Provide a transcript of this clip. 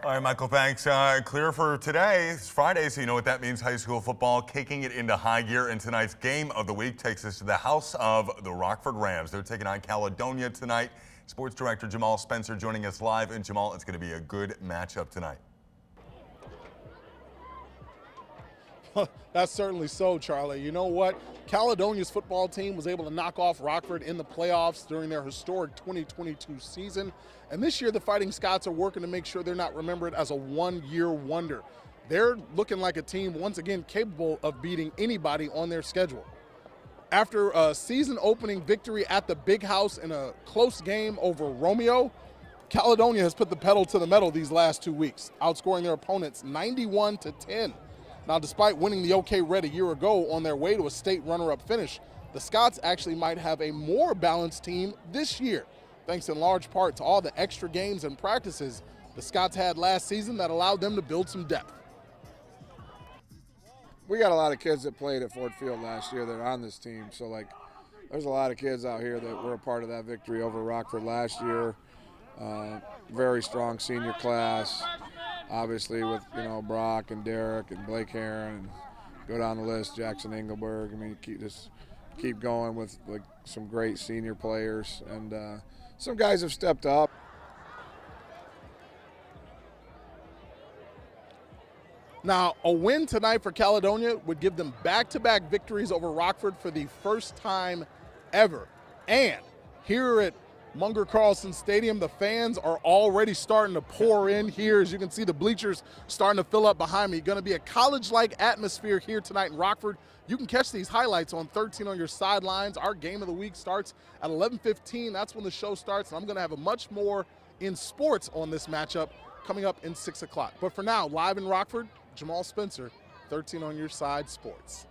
All right, Michael, thanks. Clear for today. It's Friday, so you know what that means. High school football kicking it into high gear, and tonight's game of the week takes us to the house of the Rockford Rams. They're taking on Caledonia tonight. Sports director Jamal Spencer joining us live. And Jamal, it's going to be a good matchup tonight. That's certainly so, Charlie. You know what? Caledonia's football team was able to knock off Rockford in the playoffs during their historic 2022 season. And this year, the Fighting Scots are working to make sure they're not remembered as a one-year wonder. They're looking like a team, once again, capable of beating anybody on their schedule. After a season-opening victory at the Big House in a close game over Romeo, Caledonia has put the pedal to the metal these last 2 weeks, outscoring their opponents 91-10. Now, despite winning the OK Red a year ago on their way to a state runner-up finish, the Scots actually might have a more balanced team this year, thanks in large part to all the extra games and practices the Scots had last season that allowed them to build some depth. We got a lot of kids that played at Ford Field last year that are on this team. So, there's a lot of kids out here that were a part of that victory over Rockford last year. Very strong senior class. Obviously with, Brock and Derek and Blake Heron, and go down the list, Jackson Engelberg. I mean, keep going with some great senior players, and some guys have stepped up. Now, a win tonight for Caledonia would give them back-to-back victories over Rockford for the first time ever. And here at Munger Carlson Stadium, the fans are already starting to pour in here. As you can see, the bleachers starting to fill up behind me. Going to be a college-like atmosphere here tonight in Rockford. You can catch these highlights on 13 on your sidelines. Our game of the week starts at 11:15. That's when the show starts, and I'm going to have a much more in sports on this matchup coming up in 6 o'clock. But for now, live in Rockford, Jamal Spencer, 13 on your side sports.